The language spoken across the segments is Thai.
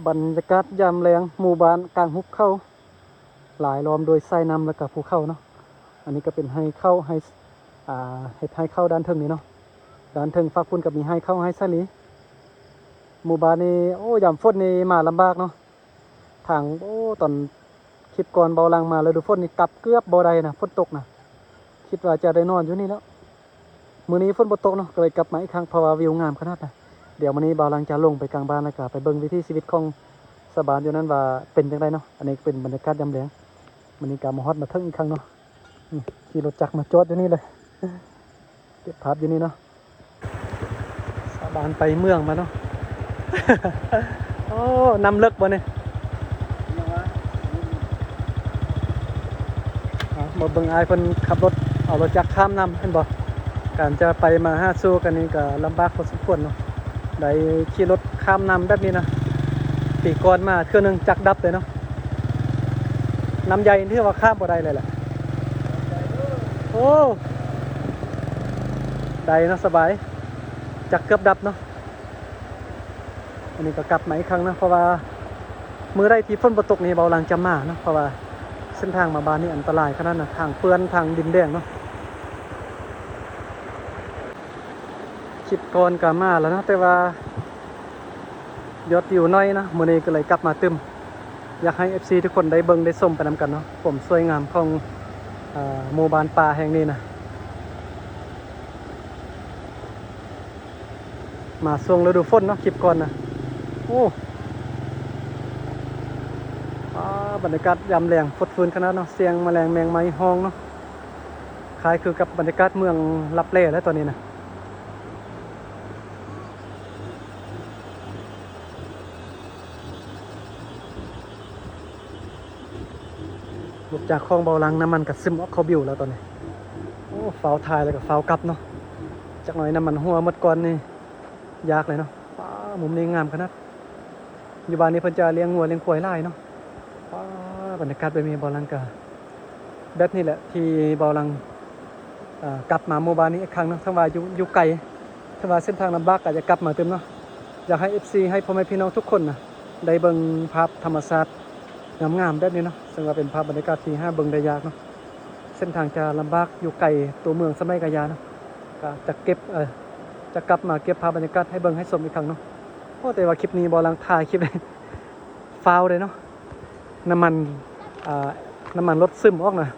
บรรยากาศยามแรงหมู่บ้านกลางหุบเขาหลายล้อมโดยทรายน้ำและกับภูเขาเนาะอันนี้ก็เป็นให้เข้าให้เฮ็ดให้เข้าด้านเทิงนี่เนาะด้านเทิงฝากพุ่นกับมีให้เข้าให้ซะลีหมู่บ้านนี้โอ้ยามฝนนี่มาลำบากเนาะทางโอ้ตอนคลิปก่อนเบาลังมาฤดูฝนนี่กลับเกือบบ่ได้นะฝนตกนะคิดว่าจะได้นอนอยู่นี่แล้วมื้อนี้ฝนบ่ตกเนาะก็เลยกลับมาอีกครั้งเพราะว่าวิวงามขนาดนะเดี๋ยวมื้อนี้เบาลังจะลงไปกลางบ้านแล้วก็ไปเบิ่งวิถีชีวิตของชาวบ้านอยู่นั้นว่าเป็นจังไดเนาะอันนี้เป็นบรรยากาศยามแลงมื้อนี้ก็มาฮอดมาถึงอีกครั้งเนาะขี่รถจักรมาจอดอยู่นี่เลยเก็บภาพอยู่นี่เนาะชาวบ้านไปเมืองมาเนาะ โอ้นำเลิกบ่เนี่ยมาเบิ่งอายเพิ่นขับรถเอารถจักรข้ามน้ำเห็นบ่การจะไปมาหาสู่กันนี่ก็ลำบากพอสมควรเนาะได้ขี่รถข้ามน้ำแบบนี้นะปีก่อนมาเทื่อนึงจักรดับเลยเนาะน้ำใหญ่ที่ว่าข้ามบ่ได้เลยแหละโอ้ได้เนาะสบายจักรเกือบดับเนาะอันนี้ก็กลับมาอีกครั้งนะเพราะว่ามื้อใดที่ฝนบ่ตกนี่เบาหลังจะมาเนาะเพราะว่าเส้นทางมาบ้านนี่อันตรายขนาดน่ะทางเปื้อนทางดินแดงเนาะคิดก่อนก็มาแล้วนะแต่ว่ายอดวิวน้อยนะมื้อนี้ก็เลยกลับมาตึมอยากให้ FC ทุกคนได้เบิ่งได้ชมไปนำกันเนาะผมสวยงามของหมู่บ้านป่าแห่งนี้นะมาช่วงฤดูฝนเนาะคลิปก่อนนะโอ้บรรยากาศยามแรงฟดฟืนขนาดเนาะเสียงแมลงแมงไม้ฮ้องเนาะคล้ายคือกับบรรยากาศเมืองลับแลแล้วตอนนี้นะลุกจากคลองเบาลังน้ำมันกับซึมออกเขาบิวแล้วตอนนี้โอ้ฟาวทายแล้วกับฟาวกลับเนาะจากหน่อยน้ำมันหัวหมดก่อนนี่ยากเลยเนาะมุมนี้งามขนาดอยู่บ้านนี้เพิ่นจะเลี้ยงงัวเลี้ยงควายไล่เนาะบรรยากาศแบบนี้เบาลังกะแบบนี้แหละที่เบาลังกลับมาหมู่บ้านนี้อีกครั้งเนาะทั้งว่าอยู่ไกลทั้งว่าเส้นทางลำบากอาจจะกลับมาเต็มเนาะอยากให้ FC ให้พ่อแม่พี่น้องทุกคนนะได้เบิ่งภาพธรรมชาติงามๆแบบนี้เนาะซึ่งว่าเป็นภาพบรรยากาศที่ห้าเบิ่งได้ยากเนาะเส้นทางจะลำบากอยู่ไกลตัวเมืองสมัยกะยาเนาะก็จะเก็บจะกลับมาเก็บภาพบรรยากาศให้เบิ่งให้ชมอีกครั้งเนาะโอ้แต่ว่าคลิปนี้บ่ลังถ่ายคลิปเลย ฟาวเลยเนาะน้ำมันน้ำมันรถซึมออกนะ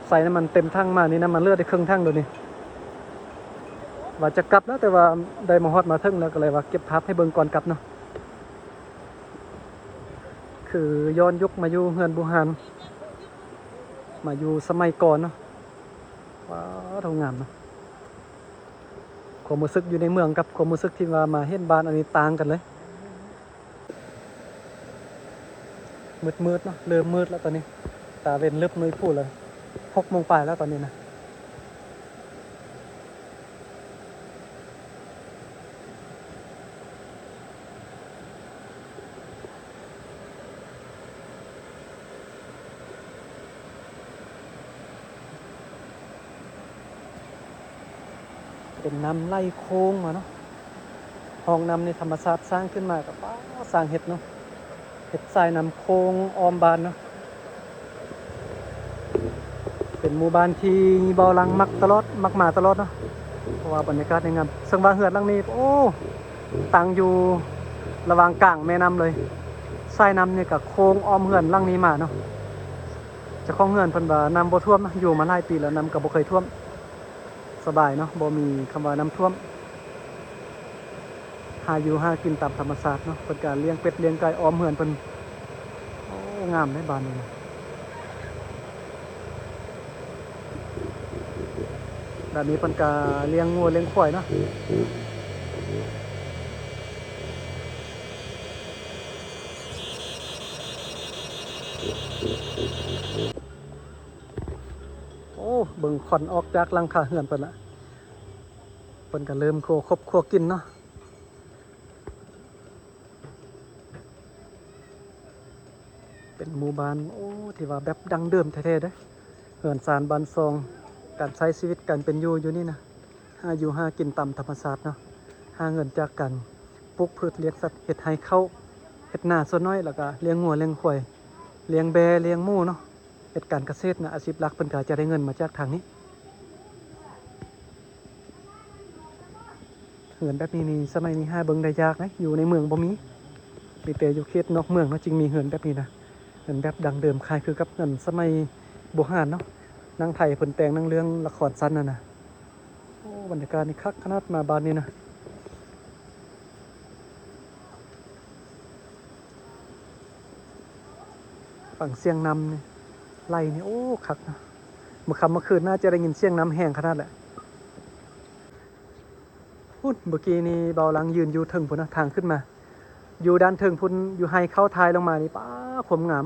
ใส่น้ำมันเต็มถังมานี่น้ำมันเลือดได้ครึ่งถังเลยนี่ว่าจะกลับแล้วแต่ว่าได้มาฮอดมาถึงแล้วก็เลยว่าเก็บภาพให้เบิ่งก่อนกลับเนาะคือย้อนยุคมาอยู่เฮือนบูฮานมาอยู่สมัยก่อนเนาะว้าวทำงามเนาะความรู้สึกอยู่ในเมืองกับความรู้สึกที่ว่ามาเห็นบ้านอันนี้ต่างกันเลยมืดๆเนาะเริ่มมืดแล้วตอนนี้ตาเว้นเริ่มนุ้ยพูดเลย6 โมงปลายแล้วตอนนี้นะเป็นน้ำไหลโค้งมาเนาะห้องน้ำในธรรมชาติสร้างขึ้นมากับสร้างเห็ดเนาะเห็ดทรายน้ำโค้งออมบานเนาะเป็นหมู่บ้านที่เบาลังมักตลอดมักมาตลอดเนาะเพราะว่าบรรยากาศในงามซึ่งว่าเหือดหลังนี้โอ้ตั้งอยู่ระหว่างกลางแม่น้ำเลยทรายน้ำเนี่ยกับโค้งออมเหือนหลังนี้มาเนาะเจ้าของเหือนเพิ่นว่าน้ำบ่ท่วมนะอยู่มาหลายปีแล้วน้ำก็บ่เคยท่วมสบายเนาะบ่มีคำว่าน้ำท่วมหาอยู่หากินตามธรรมชาติเนาะเพิ่นก็เลี้ยงเป็ดเลี้ยงไก่ออมเหือนเพิ่นโอ้งามในบ้านนี้นะด้านนี้เพิ่นก็เลี้ยงงัวเลี้ยงควายเนาะโอ้เบิ่งขอนออกจากหลังคาเหือนเพิ่นละเพิ่นก็เริ่มครัวกินเนาะเป็นหมู่บ้านโอ้ที่ว่าแบบดังเดิมแท้ๆเด้อเหือนซานบ้านซองการใช้ชีวิตการเป็นอยู่นี่นะหาอยู่หากินตามธรรมชาติเนาะหาเงินจากกัน ปลูกพืชเลี้ยงสัตว์เฮ็ดให้เข้าเฮ็ดนาส่วนน้อยแล้วก็เลี้ยงงัวเลี้ยงควายเลี้ยงแบเลี้ยงหมูเนาะเฮ็ดการเกษตรนะอาชีพหลักเพิ่นก็จะได้เงินมาจากทางนี้เหือนแบบนี้นี่สมัยนี้หาเบิ่งได้ยากนะอยู่ในเมืองบ่มีแต่อยู่เขตนอกเมืองเนาะจึงมีเหือนแบบนี้นะเหือนแบบดังเดิมคล้ายคือกับเหือนสมัยโบราณเนาะนางไทยเพิ่นแต่งหนังเรื่องละครสั้นนั่นน่ะโอ้บรรยากาศนี่คักขนาดมาบ้านนี้นะฟังเสียงนำนี่ไล่นี่โอ้คักนะเมื่อค่ำเมื่อคืนน่าจะได้ยินเสียงน้ำแห้งขนาดแหละพุ่นเมื่อกี้นี่เบาหลังยืนอยู่ถึงพุ่นนะทางขึ้นมาอยู่ด้านถึงพุ่นอยู่ให้เข้าทายลงมานี่ป้าผมงาม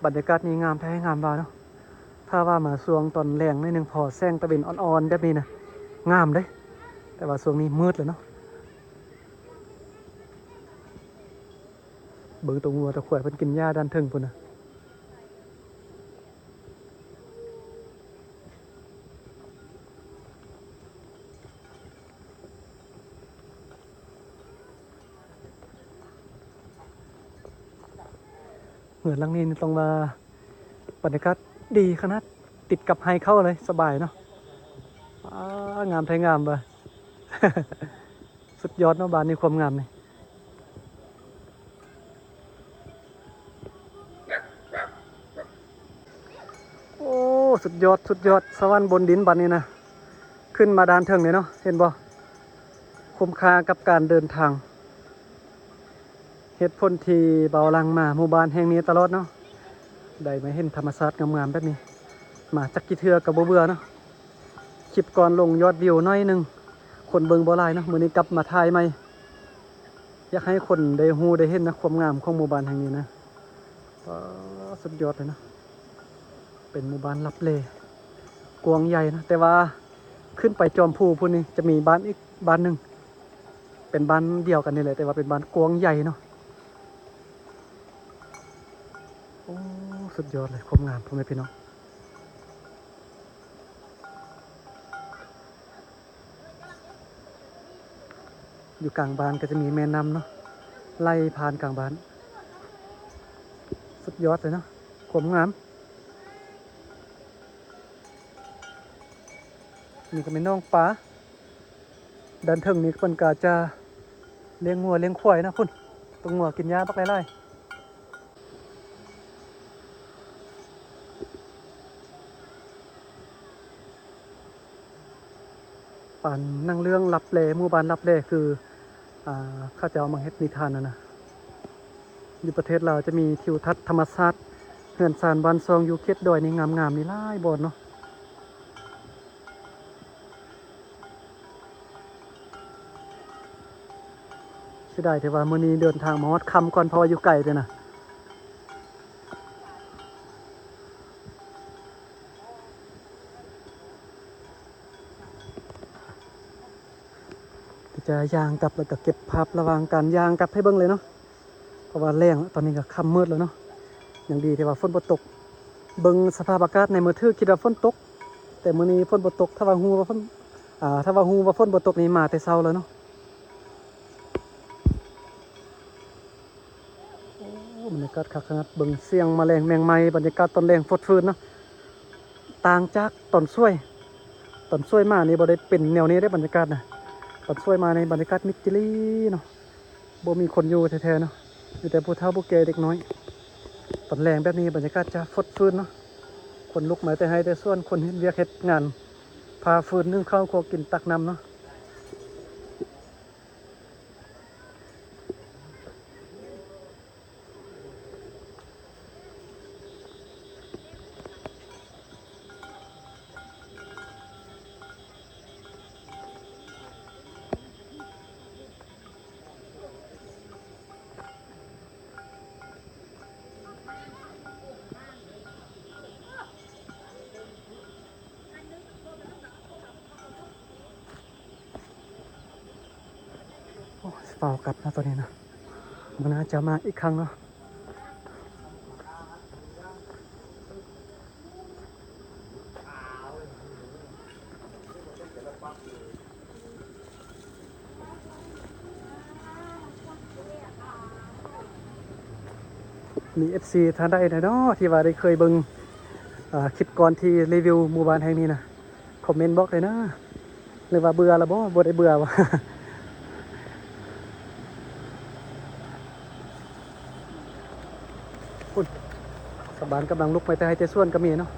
บรรยากาศนี่งามแท้งามว่าเนาะถ้าว่ามาช่วงตอนแรงนิดนึงพอแสงตะเวนอ่อนๆแบบนี้นะงามเด้แต่ว่าช่วงนี้มืดเลยเนาะเบิ่งตัวงัวตัวข่อยเพิ่นกินหญ้าด้านถึงพุ่นนะเหมือนหลังนี้นี่ต้องมาบรรยากาศดีขนาดติดกับไฮเข้าเลยสบายเนาะงามแท้งามบ่ สุดยอดเนาะบ้านนี้ความงามนี่โอ้สุดยอดสุดยอดสวรรค์บนดินบ้านนี้นะขึ้นมาด้านเทิงเลยเนาะเห็นบ่คุ้มค่ากับการเดินทางเหตุผลที่เบาลังมาหมู่บ้านแห่งนี้ตลอดเนาะได้มาเห็นธรรมชาติงามๆแบบนี้มาจักกี่เทื่อกับบ่เบื่อเนาะคลิปก่อนลงยอดวิวน้อยหนึงคนเบิ่งบ่หลายเนาะมื้อนี้กลับมาถ่ายใหม่อยากให้คนได้ฮู้ได้เห็นนะความงามของหมู่บ้านแห่งนี้นะสุดยอดเลยนะเป็นหมู่บ้านลับแลกว้างใหญ่นะแต่ว่าขึ้นไปจอมพูพุ่นนี่จะมีบ้านอีกบ้านหนึงเป็นบ้านเดียวกันนี่แหละแต่ว่าเป็นบ้านกว้างใหญ่เนาะโอ้สุดยอดเลยความงามพ่อแม่พี่น้องอยู่กลางบ้านก็จะมีแม่น้ำเนาะไล่ผ่านกลางบ้านสุดยอดเลยเนาะความงามนี่ก็เป็นน้องปลาดันเทิงนี่เพิ่นก็จะเลี้ยงงัวเลี้ยงควายนะพุ่นตรงงัวกินหญ้าบักไล่ๆป่านนั่งเรื่องลับแลหมู่บ้านลับแลคือข้าเจ้ามังเฮ็ดนิทานนะอยู่ประเทศลาวจะมีทิวทัศน์ธรรมชาติเฮือนซานบ้านซองอยู่เขตดอยนี่งามๆนี่หลายบ่อนเนาะเสียดายแต่ว่ามื้อนี้เดินทางมาฮอดค่ำก่อนเพราะว่าอยู่ไกลเด้อนะจะย่างกลับแล้วก็เก็บภาพระหว่างการย่างกลับให้เบิ่งเลยเนาะเพราะว่าแรงตอนนี้ก็ค่ำมืดแล้วเนาะอย่างดีที่ว่าฝนบ่ตกเบิ่งสภาพอากาศในมือถือคิดว่าฝนตกแต่มื้อนี้ฝนบ่ตกถ้าว่าฮู้ว่าฝนถ้าว่าฮู้ว่าฝนบ่ตกนี่มาแต่เช้าแล้วเนาะโอ้บรรยากาศคักขนาดเบิ่งเสียงแมลงแมงไม้บรรยากาศตอนแรงฟดฟืนเนาะต่างจากตอนช่วยมานี่บ่ได้เป็นแนวนี้ได้บรรยากาศนะตอนช่วยมาในบรรยากาศมิดจิลีเนาะบ่มีคนอยู่แท้ๆเนาะมีแต่ผู้เฒ่าผู้แก่เด็กน้อยตอนแรงแบบนี้บรรยากาศจะฟดฟืนเนาะคนลุกมาแต่ให้แต่ส่วนคนเฮ็ดเวียกเฮ็ดงานพาฟืนนึ่งข้าวครัวกินตักน้ำเนาะโอ้เฝ้ากลับนะตอนนี้นะมันน่าจะมาอีกครั้งเนาะ มี FC ท่านใดเนาะที่ว่าได้เคยเบิ่งคลิปก่อนที่รีวิวหมู่บ้านแห่งนี้นะคอมเมนต์บอกเลยนะหรือว่าเบื่อแล้วบ่ได้เบื่อวะ คุณสบานกำลังลุกไปแต่ให้แต่ส่วนก็มีเนาะ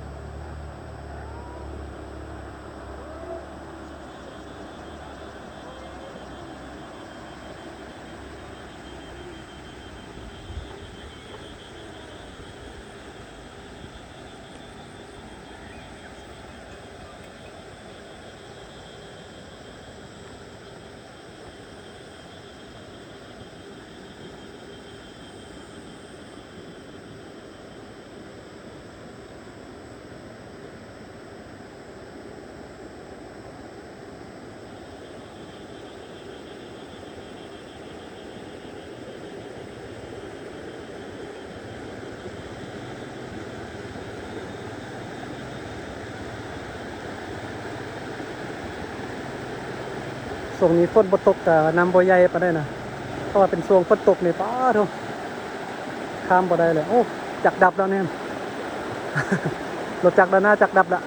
ช่วงนี้ฝนบ่ตกแต่น้ำบ่ใหญ่ปานใดนะเพราะว่าเป็นช่วงฝนตกนี่ป้าโธ่ข้ามบ่ได้เลยโอ้จักดับแล้วเนี่ย รถจักรด้านหน้าจักดับละ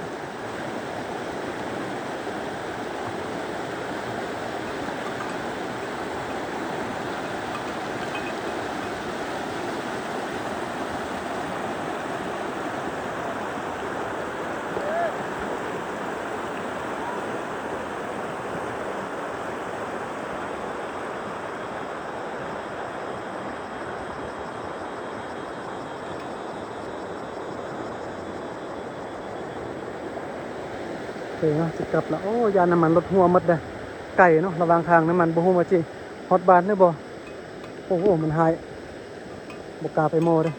โอเคเนาะสิกลับละโอ้ยานน้ำมันรถหัวหมดเลยไก่เนาะระหว่างทางน้ำมันบ่ฮู้ว่าจิฮอตบานหรือบ่โอ้โหมันหายบ่กล้าไปโมเด้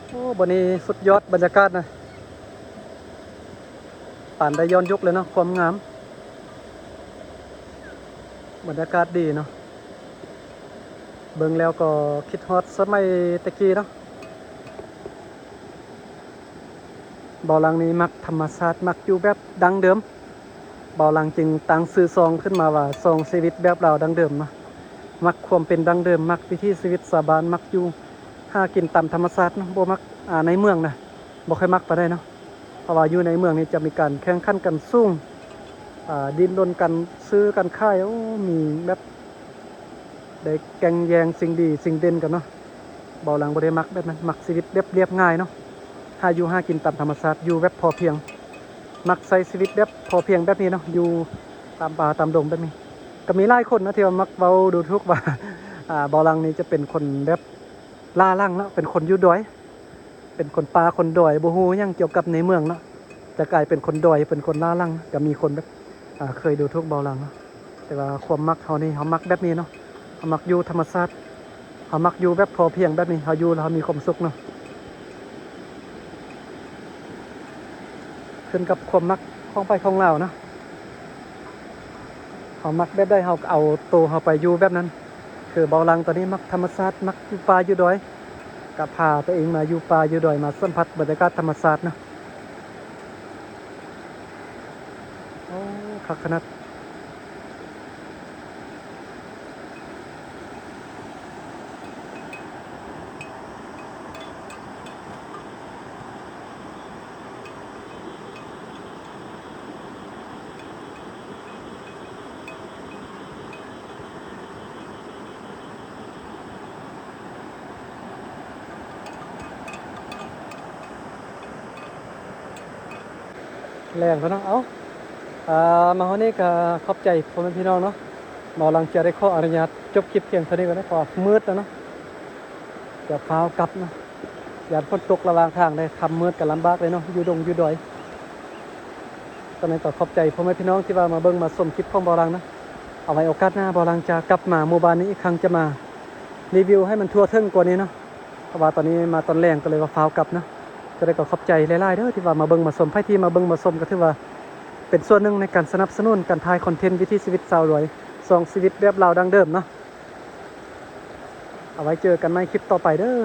โอ้บนนี้สุดยอดบรรยากาศนะป่านได้ย้อนยุคเลยเนาะความงามบรรยากาศดีเนาะเบิ่งแล้วก็คิดฮอดสมัยตะกี้เนาะบ่อหลังนี้มักธรรมชาติมักอยู่แบบดังเดิมบ่อหลังจึงตั้งชื่อซองขึ้นมาว่าซองชีวิตแบบเราดังเดิมเนาะมักความเป็นดังเดิมมักวิถีชีวิตสาบานมักอยู่หากินตามธรรมชาติเนาะบ่มักในเมืองนะบ่ค่อยมักปานใดเนาะเพราะว่าอยู่ในเมืองนี่จะมีการแข่งขันกันสูงดิ้นรนกันซื้อกันค่ายโอ้มีแบบได้แก่งแยงสิ่งดีสิ่งเด่นกันเนาะเบาหลังบ่ได้มักแบบนั้นมักชีวิตเรียบง่ายเนาะหาอยู่หากินตามธรรมชาติอยู่แบบพอเพียงมักใช้ชีวิตแบบพอเพียงแบบนี้เนาะอยู่ตามป่าตามดงแบบนี้ก็มีหลายคนนะที่ว่ามักเว้าดูทุกว่าเบาหลังนี้จะเป็นคนแบบล่าล่างเนาะเป็นคนอยู่ดอยเป็นคนป่าคนดอยบ่ฮู้หยังเกี่ยวกับในเมืองเนาะจะกลายเป็นคนดอยเป็นคนล่าล่างก็มีคนแบบเคยดูทุกเบาหลังเนาะแต่ว่าความมักเฮานี่เฮามักแบบนี้เนาะเฮามักอยู่ธรรมชาติเฮามักอยู่แบบพอเพียงแบบนี้เฮาอยู่แล้วเฮามีความสุขเนาะขึ้นกับความมักของไปของเราเนาะเฮามักแบบได้เฮาเอาตัวเฮาไปอยู่แบบนั้นคือเบาหลังตอนนี้มักธรรมชาติมักอยู่ป่าอยู่ดอยก็พาตัวเองมาอยู่ป่าอยู่ดอยมาสัมผัสบรรยากาศธรรมชาติเนาะโอ้คักขนาดแรงเขาเนาะเอ้ามาวันนี้ก็ขอบใจพ่อแม่พี่น้องเนาะหมอหลังจะได้ขออนุญาตจบคลิปเพียงเท่านี้ก่อนนะพอมืดแล้วเนาะจะพาวกลับเนาะอย่าฝนตกระหว่างทางได้ทำมืดกับลำบากเลยเนาะอยู่ดงอยู่ดอยตอนนี้ก็ขอบใจพ่อแม่พี่น้องที่ว่ามาเบิ่งมาชมคลิปของบอลังนะเอาไว้โอกาสหน้าบอลังจะกลับมาหมู่บ้านนี้อีกครั้งจะมารีวิวให้มันทั่วถึงกว่านี้เนาะเพราะว่าตอนนี้มาตอนแรงก็เลยว่าฟ้าวกลับนะจะได้ก็ขอบใจหลายๆเด้อที่ว่ามาเบิ่งมาชมไผที่มาเบิ่งมาชมก็ถือว่าเป็นส่วนหนึ่งในการสนับสนุนการถ่ายคอนเทนต์วิถีชีวิตชาวรวยสองชีวิตแบบเราดังเดิมเนาะเอาไว้เจอกันใหม่คลิปต่อไปเด้อ